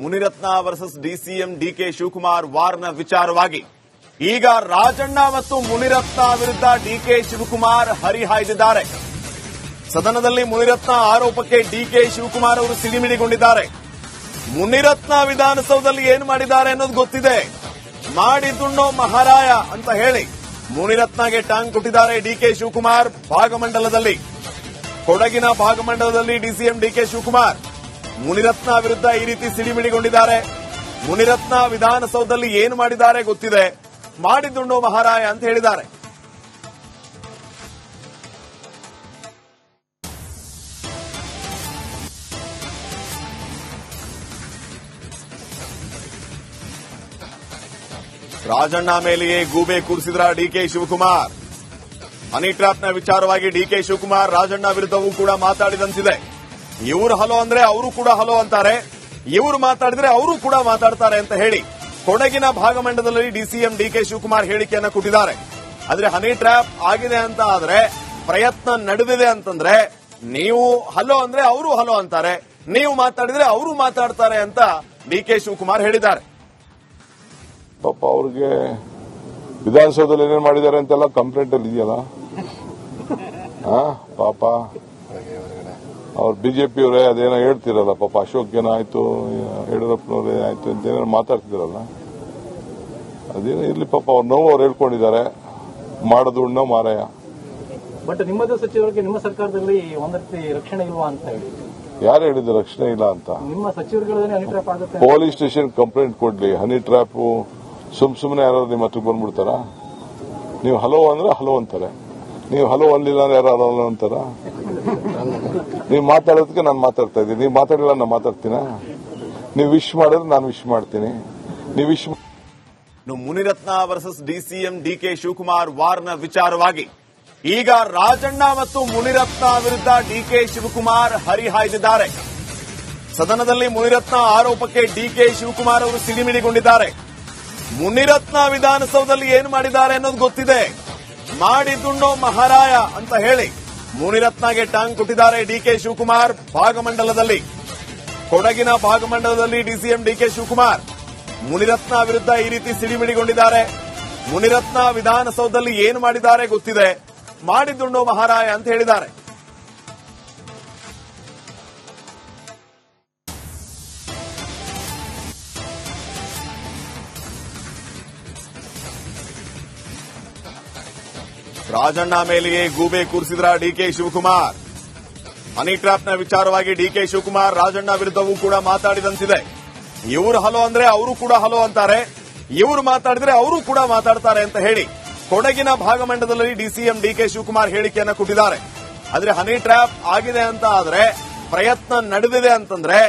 Munirathna versus DCM DK Shivakumar ವಾರ್ನ ವಿಚಾರವಾಗಿ ಈಗ ರಾಜಣ್ಣ ಮತ್ತು ಮುನಿರತ್ನ ವಿರುದ್ಧ ಡಿಕೆ ಶಿವಕುಮಾರ್ ಹರಿಹಾಯ್ದಿದ್ದಾರೆ. ಸದನದಲ್ಲಿ ಮುನಿರತ್ನ ಆರೋಪಕ್ಕೆ ಡಿಕೆ ಶಿವಕುಮಾರ್ ಅವರು ಸಿಡಿಮಿಡಿಗೊಂಡಿದ್ದಾರೆ. ಮುನಿರತ್ನ ವಿಧಾನಸೌಧದಲ್ಲಿ ಏನು ಮಾಡಿದ್ದಾರೆ ಅನ್ನೋದು ಗೊತ್ತಿದೆ. ಮಾಡಿದ್ದುಣ್ಣೋ ಮಹಾರಾಯ ಅಂತ ಹೇಳಿ ಮುನಿರತ್ನಗೆ ಟಾಂಗ್ ಕೊಟ್ಟಿದ್ದಾರೆ ಡಿಕೆ ಶಿವಕುಮಾರ್. ಭಾಗಮಂಡಲದಲ್ಲಿ ಕೊಡಗಿನ ಭಾಗಮಂಡಲದಲ್ಲಿ ಡಿಸಿಎಂ ಡಿಕೆ ಶಿವಕುಮಾರ್ ಮುನಿರತ್ನ ವಿರುದ್ಧ ಈ ರೀತಿ ಸಿಡಿಮಿಡಿಗೊಂಡಿದ್ದಾರೆ. ಮುನಿರತ್ನ ವಿಧಾನಸೌಧದಲ್ಲಿ ಏನು ಮಾಡಿದ್ದಾರೆ ಗೊತ್ತಿದೆ. ಮಾಡಿದ್ದುಣ್ಣೋ ಮಹಾರಾಯ ಅಂತ ಹೇಳಿದ್ದಾರೆ. ರಾಜಣ್ಣ ಮೇಲೆಯೇ ಗೂಬೆ ಕೂರಿಸಿದ್ರ ಡಿಕೆ ಶಿವಕುಮಾರ್. ಹನಿ ಟ್ರ್ಯಾಪ್ನ ವಿಚಾರವಾಗಿ ಡಿಕೆ ಶಿವಕುಮಾರ್ ರಾಜಣ್ಣ ವಿರುದ್ಧವೂ ಕೂಡ ಮಾತಾಡಿದಂತಿದೆ. ಇವರು ಹಲೋ ಅಂದ್ರೆ ಅವರು ಕೂಡ ಹಲೋ ಅಂತಾರೆ, ಇವರು ಮಾತಾಡಿದ್ರೆ ಅವರು ಕೂಡ ಮಾತಾಡ್ತಾರೆ ಅಂತ ಹೇಳಿ ಕೊಡಗಿನ ಭಾಗಮಂಡಲದಲ್ಲಿ ಡಿಸಿಎಂ ಡಿಕೆ ಶಿವಕುಮಾರ್ ಹೇಳಿಕೆಯನ್ನ ಕೊಟ್ಟಿದ್ದಾರೆ. ಆದ್ರೆ ಹನಿ ಟ್ರ್ಯಾಪ್ ಆಗಿದೆ ಅಂತ ಆದ್ರೆ, ಪ್ರಯತ್ನ ನಡೆದಿದೆ ಅಂತಂದ್ರೆ, ನೀವು ಹಲೋ ಅಂದ್ರೆ ಅವರು ಹಲೋ ಅಂತಾರೆ, ನೀವು ಮಾತಾಡಿದ್ರೆ ಅವರು ಮಾತಾಡ್ತಾರೆ ಅಂತ ಡಿಕೆ ಶಿವಕುಮಾರ್ ಹೇಳಿದ್ದಾರೆ. ಪಾಪ ಅವ್ರಿಗೆ ವಿಧಾನಸೌಧದಲ್ಲಿ ಏನೇನು ಮಾಡಿದ್ದಾರೆ ಅಂತೆಲ್ಲ ಕಂಪ್ಲೇಂಟ್ ಅಲ್ಲಿ ಇದೆಯಲ್ಲ. ಪಾಪ ಅವ್ರು ಬಿಜೆಪಿ ಅವರೇ ಅದೇನೋ ಹೇಳ್ತಿರಲ್ಲ, ಪಾಪ ಅಶೋಕ್ ಜನ ಆಯ್ತು, ಯಡಿಯೂರಪ್ಪನವರೇ ಆಯ್ತು ಅಂತ ಏನಾರು ಮಾತಾಡ್ತಿರಲ್ಲ. ಅದೇನೋ ಇರ್ಲಿ, ಪಾಪ ಅವ್ರ ನೋವು ಅವ್ರು ಹೇಳ್ಕೊಂಡಿದ್ದಾರೆ. ಮಾಡೋದು ಉಣ್ಣೋ ಮಾರಾಯ. ಬಟ್ ನಿಮ್ಮದು ಸಚಿವರಿಗೆ ನಿಮ್ಮ ಸರ್ಕಾರದಲ್ಲಿ ಒಂದ್ ರೀತಿ ರಕ್ಷಣೆ ಇಲ್ವಾ ಅಂತ ಹೇಳಿ ಯಾರು ಹೇಳಿದ್ರು ರಕ್ಷಣೆ ಇಲ್ಲ ಅಂತ? ನಿಮ್ಮ ಸಚಿವರುಗಳೇ ಹನಿ ಟ್ರ್ಯಾಪ್ ಆಗುತ್ತೆ. ಪೊಲೀಸ್ ಸ್ಟೇಷನ್ ಕಂಪ್ಲೇಂಟ್ ಕೊಡ್ಲಿ. ಹನಿ ಟ್ರ್ಯಾಪ್ ಸುಮ್ನೆ ಯಾರು ನಿಮ್ಮ ಹತ್ರಕ್ಕೆ ಬಂದ್ಬಿಡ್ತಾರ? ನೀವು ಹಲೋ ಅಂದ್ರೆ ಹಲೋ ಅಂತಾರೆ, ನೀವು ಹಲೋ ಅಲ್ಲಿಲ್ಲ ಅಂದ್ರೆ ಯಾರು ಹಲೋ ಅಂತಾರ? ನೀವು ಮಾತಾಡೋದಕ್ಕೆ ನಾನು ಮಾತಾಡ್ತಾ ಇದ್ದೀನಿ, ನೀವು ಮಾತಾಡಿಲ್ಲ ನಾನು ಮಾತಾಡ್ತೀನ? ನೀವು ವಿಶ್ ಮಾಡಿದ್ರೆ ನಾನು ವಿಶ್ ಮಾಡ್ತೀನಿ. ನೀವು wish Muniratna versus DCM DK Shivakumar ವಾರ್ನ ವಿಚಾರವಾಗಿ ಈಗ ರಾಜಣ್ಣ ಮತ್ತು ಮುನಿರತ್ನ ವಿರುದ್ಧ ಡಿಕೆ ಶಿವಕುಮಾರ್ ಹರಿಹಾಯ್ದಿದ್ದಾರೆ. ಸದನದಲ್ಲಿ ಮುನಿರತ್ನ ಆರೋಪಕ್ಕೆ ಡಿಕೆ ಶಿವಕುಮಾರ್ ಅವರು ಸಿಡಿಮಿಡಿಗೊಂಡಿದ್ದಾರೆ. ಮುನಿರತ್ನ ವಿಧಾನಸೌಧದಲ್ಲಿ ಏನು ಮಾಡಿದ್ದಾರೆ ಅನ್ನೋದು ಗೊತ್ತಿದೆ. ಮಾಡಿದ್ದುಣ್ಣೋ ಮಹಾರಾಯ ಅಂತ ಹೇಳಿ ಮುನಿರತ್ನಗೆ ಟಾಂಗ್ ಕೊಟ್ಟಿದ್ದಾರೆ ಡಿಕೆ ಶಿವಕುಮಾರ್. ಭಾಗಮಂಡಲದಲ್ಲಿ ಕೊಡಗಿನ ಭಾಗಮಂಡಲದಲ್ಲಿ ಡಿಸಿಎಂ ಡಿಕೆ ಶಿವಕುಮಾರ್ ಮುನಿರತ್ನ ವಿರುದ್ಧ ಈ ರೀತಿ ಸಿಡಿಮಿಡಿಗೊಂಡಿದ್ದಾರೆ. ಮುನಿರತ್ನ ವಿಧಾನಸೌಧದಲ್ಲಿ ಏನು ಮಾಡಿದ್ದಾರೆ ಗೊತ್ತಿದೆ. ಮಾಡಿದ್ದುಣ್ಣೋ ಮಹಾರಾಯ ಅಂತ ಹೇಳಿದ್ದಾರೆ. ರಾಜಣ್ಣ ಮೇಲೆಯೇ ಗೂಬೆ ಕೂರಿಸಿದ್ರ ಡಿಕೆ ಶಿವಕುಮಾರ್. ಹನಿ ಟ್ರ್ಯಾಪ್ನ ವಿಚಾರವಾಗಿ ಡಿಕೆ ಶಿವಕುಮಾರ್ ರಾಜಣ್ಣ ವಿರುದ್ಧವೂ ಕೂಡ ಮಾತಾಡಿದಂತಿದೆ. ಇವರು ಹಲೋ ಅಂದ್ರೆ ಅವರು ಕೂಡ ಹಲೋ ಅಂತಾರೆ, ಇವರು ಮಾತಾಡಿದ್ರೆ ಅವರು ಕೂಡ ಮಾತಾಡ್ತಾರೆ ಅಂತ ಹೇಳಿ ಕೊಡಗಿನ ಭಾಗಮಂಡಲದಲ್ಲಿ ಡಿಸಿಎಂ ಡಿಕೆ ಶಿವಕುಮಾರ್ ಹೇಳಿಕೆಯನ್ನ ಕೊಟ್ಟಿದ್ದಾರೆ. ಆದ್ರೆ ಹನಿ ಟ್ರ್ಯಾಪ್ ಆಗಿದೆ ಅಂತ ಆದ್ರೆ, ಪ್ರಯತ್ನ ನಡೆದಿದೆ ಅಂತಂದ್ರೆ,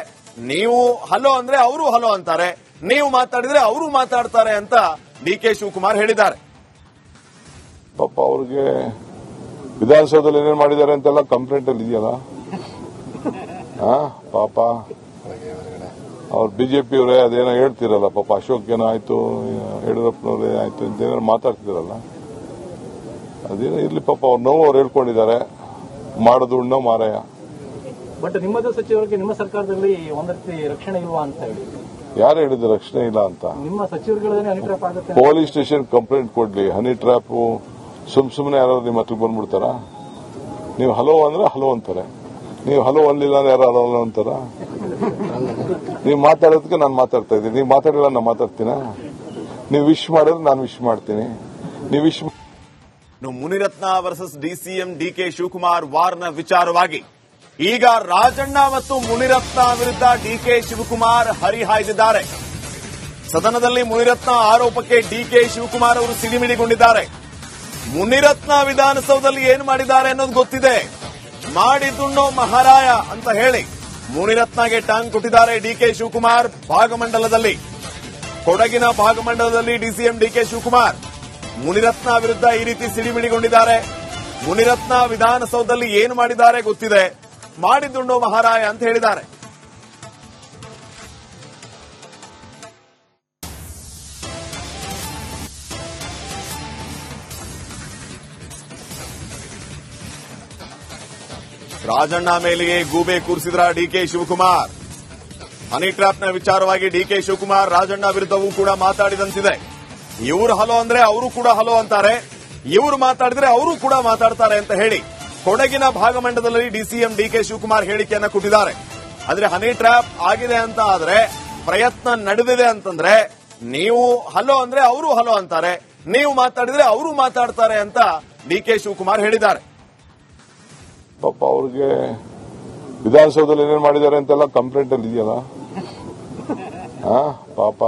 ನೀವು ಹಲೋ ಅಂದ್ರೆ ಅವರು ಹಲೋ ಅಂತಾರೆ, ನೀವು ಮಾತಾಡಿದ್ರೆ ಅವರು ಮಾತಾಡ್ತಾರೆ ಅಂತ ಡಿಕೆ ಶಿವಕುಮಾರ್ ಹೇಳಿದ್ದಾರೆ. ಪಾಪ ಅವ್ರಿಗೆ ವಿಧಾನಸೌಧದಲ್ಲಿ ಏನೇನು ಮಾಡಿದ್ದಾರೆ ಅಂತೆಲ್ಲ ಕಂಪ್ಲೇಂಟ್ ಅಲ್ಲಿ ಇದೆಯಲ್ಲ. ಪಾಪ ಅವ್ರು ಬಿಜೆಪಿ ಅವರೇ ಅದೇನೋ ಹೇಳ್ತಿರಲ್ಲ, ಪಾಪ ಅಶೋಕ್ ಜನ ಆಯ್ತು, ಯಡಿಯೂರಪ್ಪನವರೇ ಆಯ್ತು ಅಂತ ಏನಾರು ಮಾತಾಡ್ತಿರಲ್ಲ. ಅದೇನೋ ಇರ್ಲಿ, ಪಾಪ ಅವ್ರ ನೋವು ಅವ್ರು ಹೇಳ್ಕೊಂಡಿದ್ದಾರೆ. ಮಾಡೋದು ಉಣ್ಣೋ ಮಾರಾಯ. ಬಟ್ ನಿಮ್ಮದು ಸಚಿವರಿಗೆ ನಿಮ್ಮ ಸರ್ಕಾರದಲ್ಲಿ ಒಂದ್ ರೀತಿ ರಕ್ಷಣೆ ಇಲ್ವಾ ಅಂತ ಹೇಳಿ ಯಾರು ಹೇಳಿದ್ರು ರಕ್ಷಣೆ ಇಲ್ಲ ಅಂತ? ನಿಮ್ಮ ಸಚಿವರುಗಳೇ ಹನಿ ಟ್ರ್ಯಾಪ್ ಆಗುತ್ತೆ. ಪೊಲೀಸ್ ಸ್ಟೇಷನ್ ಕಂಪ್ಲೇಂಟ್ ಕೊಡ್ಲಿ. ಹನಿ ಟ್ರ್ಯಾಪ್ ಸುಮ್ನೆ ಯಾರು ನಿಮ್ಮ ಹತ್ರಕ್ಕೆ ಬಂದ್ಬಿಡ್ತಾರ? ನೀವು ಹಲೋ ಅಂದ್ರೆ ಹಲೋ ಅಂತಾರೆ, ನೀವು ಹಲೋ ಅಲ್ಲಿಲ್ಲ ಅಂದ್ರೆ ಯಾರು ಹಲೋ ಅಂತಾರ? ನೀವು ಮಾತಾಡೋದಕ್ಕೆ ನಾನು ಮಾತಾಡ್ತಾ ಇದ್ದೀನಿ, ನೀವು ಮಾತಾಡಿಲ್ಲ ನಾನು ಮಾತಾಡ್ತೀನ? ನೀವು ವಿಶ್ ಮಾಡಿದ್ರೆ ನಾನು ವಿಶ್ ಮಾಡ್ತೀನಿ. ನೀವು wish Muniratna versus DCM DK Shivakumar ವಾರ್ನ ವಿಚಾರವಾಗಿ ಈಗ ರಾಜಣ್ಣ ಮತ್ತು ಮುನಿರತ್ನ ವಿರುದ್ಧ ಡಿಕೆ ಶಿವಕುಮಾರ್ ಹರಿಹಾಯ್ದಿದ್ದಾರೆ. ಸದನದಲ್ಲಿ ಮುನಿರತ್ನ ಆರೋಪಕ್ಕೆ ಡಿಕೆ ಶಿವಕುಮಾರ್ ಅವರು ಸಿಡಿಮಿಡಿಗೊಂಡಿದ್ದಾರೆ. ಮುನಿರತ್ನ ವಿಧಾನಸೌಧದಲ್ಲಿ ಏನು ಮಾಡಿದ್ದಾರೆ ಅನ್ನೋದು ಗೊತ್ತಿದೆ. ಮಾಡಿದ್ದುಣ್ಣೋ ಮಹಾರಾಯ ಅಂತ ಹೇಳಿ ಮುನಿರತ್ನಗೆ ಟಾಂಗ್ ಕೊಟ್ಟಿದ್ದಾರೆ ಡಿಕೆ ಶಿವಕುಮಾರ್. ಭಾಗಮಂಡಲದಲ್ಲಿ ಕೊಡಗಿನ ಭಾಗಮಂಡಲದಲ್ಲಿ ಡಿಸಿಎಂ ಡಿಕೆ ಶಿವಕುಮಾರ್ ಮುನಿರತ್ನ ವಿರುದ್ಧ ಈ ರೀತಿ ಸಿಡಿಮಿಡಿಗೊಂಡಿದ್ದಾರೆ. ಮುನಿರತ್ನ ವಿಧಾನಸೌಧದಲ್ಲಿ ಏನು ಮಾಡಿದ್ದಾರೆ ಗೊತ್ತಿದೆ. ಮಾಡಿದ್ದುಣ್ಣೋ ಮಹಾರಾಯ ಅಂತ ಹೇಳಿದ್ದಾರೆ. ರಾಜಣ್ಣ ಮೇಲೆಯೇ ಗೂಬೆ ಕೂರಿಸಿದ್ರ ಡಿಕೆ ಶಿವಕುಮಾರ್. ಹನಿ ಟ್ರ್ಯಾಪ್ನ ವಿಚಾರವಾಗಿ ಡಿಕೆ ಶಿವಕುಮಾರ್ ರಾಜಣ್ಣ ವಿರುದ್ಧವೂ ಕೂಡ ಮಾತಾಡಿದಂತಿದೆ. ಇವರು ಹಲೋ ಅಂದ್ರೆ ಅವರು ಕೂಡ ಹಲೋ ಅಂತಾರೆ, ಇವರು ಮಾತಾಡಿದ್ರೆ ಅವರು ಕೂಡ ಮಾತಾಡ್ತಾರೆ ಅಂತ ಹೇಳಿ ಕೊಡಗಿನ ಭಾಗಮಂಡಲದಲ್ಲಿ ಡಿಸಿಎಂ ಡಿಕೆ ಶಿವಕುಮಾರ್ ಹೇಳಿಕೆಯನ್ನ ಕೊಟ್ಟಿದ್ದಾರೆ. ಆದ್ರೆ ಹನಿ ಟ್ರ್ಯಾಪ್ ಆಗಿದೆ ಅಂತ ಆದ್ರೆ, ಪ್ರಯತ್ನ ನಡೆದಿದೆ ಅಂತಂದ್ರೆ, ನೀವು ಹಲೋ ಅಂದ್ರೆ ಅವರು ಹಲೋ ಅಂತಾರೆ, ನೀವು ಮಾತಾಡಿದ್ರೆ ಅವರು ಮಾತಾಡ್ತಾರೆ ಅಂತ ಡಿಕೆ ಶಿವಕುಮಾರ್ ಹೇಳಿದ್ದಾರೆ. ಪಾಪ ಅವ್ರಿಗೆ ವಿಧಾನಸೌಧದಲ್ಲಿ ಏನೇನ್ ಮಾಡಿದ್ದಾರೆ ಅಂತೆಲ್ಲ ಕಂಪ್ಲೇಂಟ್ ಅಲ್ಲಿ ಇದೆಯಲ್ಲ. ಪಾಪ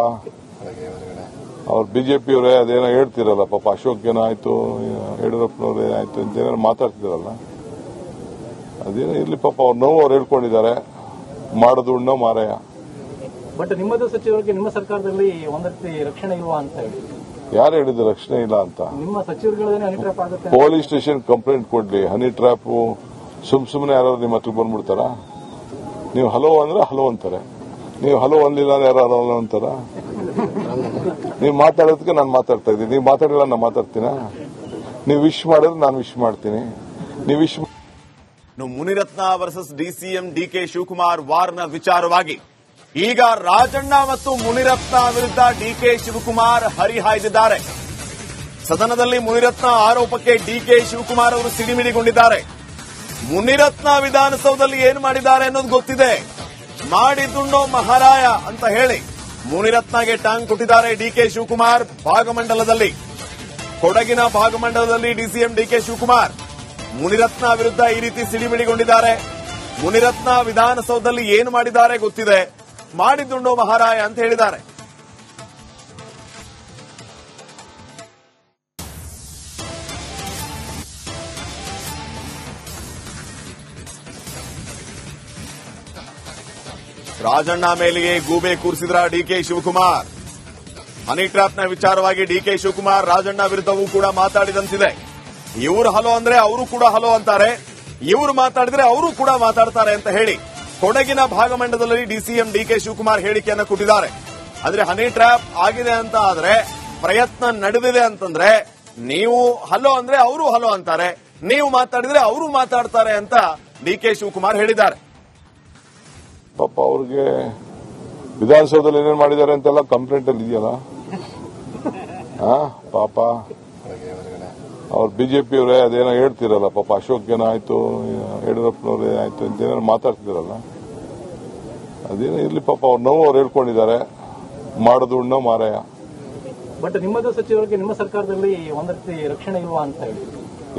ಅವ್ರು ಬಿಜೆಪಿಯವರೇ ಅದೇನೋ ಹೇಳ್ತಿರಲ್ಲ, ಪಾಪ ಅಶೋಕ್ ಆಯ್ತು, ಯಡಿಯೂರಪ್ಪನವರೇ ಆಯ್ತು ಅಂತ ಏನಾರು ಮಾತಾಡ್ತಿದಾರಲ್ಲ, ಅದೇನೋ ಇರ್ಲಿ ಪಾಪ ಅವ್ರ ನೋವು ಅವ್ರು ಹೇಳ್ಕೊಂಡಿದ್ದಾರೆ. ಮಾಡೋದು ಉಣ್ಣೋ ಮಾರಾಯ. ಬಟ್ ನಿಮ್ಮದು ಸಚಿವರಿಗೆ ನಿಮ್ಮ ಸರ್ಕಾರದಲ್ಲಿ ಒಂದ್ ರೀತಿ ರಕ್ಷಣೆ ಇಲ್ವಾ ಅಂತ ಹೇಳಿ ಯಾರು ಹೇಳಿದ್ರು ರಕ್ಷಣೆ ಇಲ್ಲ ಅಂತ? ನಿಮ್ಮ ಸಚಿವರುಗಳೇ ಹನಿ ಟ್ರ್ಯಾಪ್ ಆಗುತ್ತೆ. ಪೊಲೀಸ್ ಸ್ಟೇಷನ್ ಕಂಪ್ಲೇಂಟ್ ಕೊಡ್ಲಿ. ಹನಿ ಟ್ರ್ಯಾಪ್ ಸುಮ್ನೆ ಯಾರು ನಿಮ್ಮ ಹತ್ರ ಬಂದ್ಬಿಡ್ತಾರ? ನೀವು ಹಲೋ ಅಂದ್ರೆ ಹಲೋ ಅಂತಾರೆ, ನೀವು ಹಲೋ ಅನ್ಲಿಲ್ಲ ಅಂದ್ರೆ ಯಾರು ಹಲೋ ಅಂತಾರ? ನೀವು ಮಾತಾಡೋದಕ್ಕೆ ನಾನು ಮಾತಾಡ್ತಾ ಇದ್ದೀನಿ, ನೀವು ಮಾತಾಡಿಲ್ಲ ನಾನು ಮಾತಾಡ್ತೀನ? ನೀವು ವಿಶ್ ಮಾಡಿದ್ರೆ ನಾನು ವಿಶ್ ಮಾಡ್ತೀನಿ. ನೀವು wish Muniratna versus DCM DK Shivakumar ವಾರ್ನ ವಿಚಾರವಾಗಿ ಈಗ ರಾಜಣ್ಣ ಮತ್ತು ಮುನಿರತ್ನ ವಿರುದ್ಧ ಡಿಕೆ ಶಿವಕುಮಾರ್ ಹರಿಹಾಯ್ದಿದ್ದಾರೆ. ಸದನದಲ್ಲಿ ಮುನಿರತ್ನ ಆರೋಪಕ್ಕೆ ಡಿಕೆ ಶಿವಕುಮಾರ್ ಅವರು ಸಿಡಿಮಿಡಿಗೊಂಡಿದ್ದಾರೆ. ಮುನಿರತ್ನ ವಿಧಾನಸೌಧದಲ್ಲಿ ಏನು ಮಾಡಿದ್ದಾರೆ ಅನ್ನೋದು ಗೊತ್ತಿದೆ, ಮಾಡಿದುಣ್ಣೋ ಮಹಾರಾಯ ಅಂತ ಹೇಳಿ ಮುನಿರತ್ನಗೆ ಟಾಂಗ್ ಕೊಟ್ಟಿದ್ದಾರೆ ಡಿಕೆ ಶಿವಕುಮಾರ್. ಭಾಗಮಂಡಲದಲ್ಲಿ, ಕೊಡಗಿನ ಭಾಗಮಂಡಲದಲ್ಲಿ ಡಿಸಿಎಂ ಡಿಕೆ ಶಿವಕುಮಾರ್ ಮುನಿರತ್ನ ವಿರುದ್ಧ ಈ ರೀತಿ ಸಿಡಿಮಿಡಿಗೊಂಡಿದ್ದಾರೆ. ಮುನಿರತ್ನ ವಿಧಾನಸೌಧದಲ್ಲಿ ಏನು ಮಾಡಿದ್ದಾರೆ ಗೊತ್ತಿದೆ, ಮಾಡಿದುಣ್ಣೋ ಮಹಾರಾಯ ಅಂತ ಹೇಳಿದ್ದಾರೆ. ರಾಜಣ್ಣ ಮೇಲೆಯೇ ಗೂಬೆ ಕೂರಿಸಿದ್ರ ಡಿಕೆ ಶಿವಕುಮಾರ್. ಹನಿ ಟ್ರ್ಯಾಪ್ನ ವಿಚಾರವಾಗಿ ಡಿಕೆ ಶಿವಕುಮಾರ್ ರಾಜಣ್ಣ ವಿರುದ್ಧವೂ ಕೂಡ ಮಾತಾಡಿದಂತಿದೆ. ಇವರು ಹಲೋ ಅಂದ್ರೆ ಅವರು ಕೂಡ ಹಲೋ ಅಂತಾರೆ, ಇವರು ಮಾತಾಡಿದ್ರೆ ಅವರು ಕೂಡ ಮಾತಾಡ್ತಾರೆ ಅಂತ ಹೇಳಿ ಕೊಡಗಿನ ಭಾಗಮಂಡಲದಲ್ಲಿ ಡಿಸಿಎಂ ಡಿಕೆ ಶಿವಕುಮಾರ್ ಹೇಳಿಕೆಯನ್ನ ಕೊಟ್ಟಿದ್ದಾರೆ. ಆದ್ರೆ ಹನಿ ಟ್ರ್ಯಾಪ್ ಆಗಿದೆ ಅಂತ ಆದ್ರೆ, ಪ್ರಯತ್ನ ನಡೆದಿದೆ ಅಂತಂದ್ರೆ, ನೀವು ಹಲೋ ಅಂದ್ರೆ ಅವರು ಹಲೋ ಅಂತಾರೆ, ನೀವು ಮಾತಾಡಿದ್ರೆ ಅವರು ಮಾತಾಡ್ತಾರೆ ಅಂತ ಡಿಕೆ ಶಿವಕುಮಾರ್ ಹೇಳಿದ್ದಾರೆ. ಪಾಪ ಅವ್ರಿಗೆ ವಿಧಾನಸೌಧದಲ್ಲಿ ಏನೇನ್ ಮಾಡಿದ್ದಾರೆ ಅಂತೆಲ್ಲ ಕಂಪ್ಲೇಂಟ್ ಅಲ್ಲಿ ಇದೆಯಲ್ಲ. ಪಾಪ ಅವ್ರು ಬಿಜೆಪಿಯವರೇ ಅದೇನೋ ಹೇಳ್ತಿರಲ್ಲ, ಪಾಪ ಅಶೋಕ್ ಆಯ್ತು, ಯಡಿಯೂರಪ್ಪನವರೇ ಆಯ್ತು ಅಂತ ಏನಾರು ಮಾತಾಡ್ತಿದಾರಲ್ಲ, ಅದೇನೋ ಇರ್ಲಿ ಪಾಪ ಅವ್ರ ನೋವು ಅವ್ರು ಹೇಳ್ಕೊಂಡಿದ್ದಾರೆ. ಮಾಡೋದು ಉಣ್ಣೋ ಮಾರಾಯ. ಬಟ್ ನಿಮ್ಮದು ಸಚಿವರಿಗೆ ನಿಮ್ಮ ಸರ್ಕಾರದಲ್ಲಿ ಒಂದ್ ರೀತಿ ರಕ್ಷಣೆ ಇಲ್ವಾ ಅಂತ ಹೇಳಿ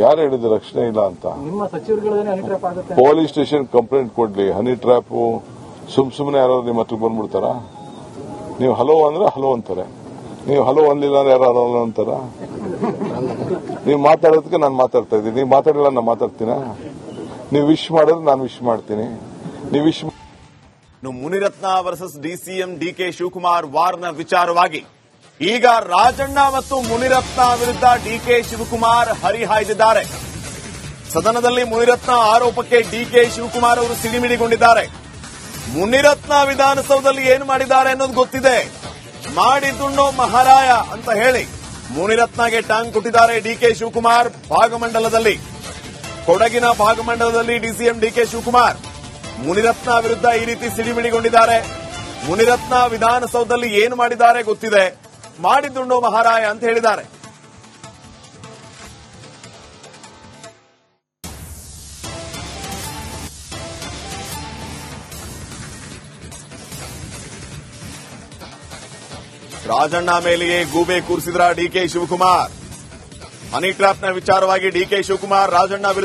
ಯಾರು ಹೇಳಿದ್ರು ರಕ್ಷಣೆ ಇಲ್ಲ ಅಂತ? ನಿಮ್ಮ ಸಚಿವರುಗಳೇ ಹನಿ ಟ್ರ್ಯಾಪ್ ಆಗುತ್ತೆ. ಪೊಲೀಸ್ ಸ್ಟೇಷನ್ ಕಂಪ್ಲೇಂಟ್ ಕೊಡ್ಲಿ. ಹನಿ ಟ್ರ್ಯಾಪ್ ಸುಮ್ನೆ ಯಾರು ನಿಮ್ಮ ಹತ್ರ ಬಂದ್ಬಿಡ್ತಾರ? ನೀವು ಹಲೋ ಅಂದ್ರೆ ಹಲೋ ಅಂತಾರೆ, ನೀವು ಹಲೋ ಅನ್ಲಿಲ್ಲ ಅಂದ್ರೆ ಯಾರು ಹಲೋ ಅಂತಾರ? ನೀವು ಮಾತಾಡೋದಕ್ಕೆ ನಾನು ಮಾತಾಡ್ತಾ ಇದ್ದೀನಿ, ನೀವು ಮಾತಾಡಿಲ್ಲ ನಾನು ಮಾತಾಡ್ತೀನ? ನೀವು ವಿಶ್ ಮಾಡಿದ್ರೆ ನಾನು ವಿಶ್ ಮಾಡ್ತೀನಿ. ನೀವು wish Muniratna versus DCM DK Shivakumar ವಾರ್ನ ವಿಚಾರವಾಗಿ ಈಗ ರಾಜಣ್ಣ ಮತ್ತು ಮುನಿರತ್ನ ವಿರುದ್ಧ ಡಿಕೆ ಶಿವಕುಮಾರ್ ಹರಿಹಾಯ್ದಿದ್ದಾರೆ. ಸದನದಲ್ಲಿ ಮುನಿರತ್ನ ಆರೋಪಕ್ಕೆ ಡಿಕೆ ಶಿವಕುಮಾರ್ ಅವರು ಸಿಡಿಮಿಡಿಗೊಂಡಿದ್ದಾರೆ. ಮುನಿರತ್ನ ವಿಧಾನಸೌಧದಲ್ಲಿ ಏನು ಮಾಡಿದ್ದಾರೆ ಅನ್ನೋದು ಗೊತ್ತಿದೆ, ಮಾಡಿದುಣ್ಣೋ ಮಹಾರಾಯ ಅಂತ ಹೇಳಿ ಮುನಿರತ್ನಗೆ ಟಾಂಗ್ ಕೊಟ್ಟಿದ್ದಾರೆ ಡಿಕೆ ಶಿವಕುಮಾರ್. ಭಾಗಮಂಡಲದಲ್ಲಿ, ಕೊಡಗಿನ ಭಾಗಮಂಡಲದಲ್ಲಿ ಡಿಸಿಎಂ ಡಿಕೆ ಶಿವಕುಮಾರ್ ಮುನಿರತ್ನ ವಿರುದ್ಧ ಈ ರೀತಿ ಸಿಡಿಮಿಡಿಗೊಂಡಿದ್ದಾರೆ. ಮುನಿರತ್ನ ವಿಧಾನಸೌಧದಲ್ಲಿ ಏನು ಮಾಡಿದ್ದಾರೆ ಗೊತ್ತಿದೆ, ಮಾಡಿದುಣ್ಣೋ ಮಹಾರಾಯ ಅಂತ ಹೇಳಿದ್ದಾರೆ. ರಾಜಣ್ಣ ಮೇಲೆಯೇ ಗೂಬೆ ಕೂರಿಸಿದ್ರ ಡಿಕೆ ಶಿವಕುಮಾರ್. ಹನಿ ಟ್ರ್ಯಾಪ್ನ ವಿಚಾರವಾಗಿ ಡಿಕೆ ಶಿವಕುಮಾರ್ ರಾಜಣ್ಣ ವಿರುದ್ಧ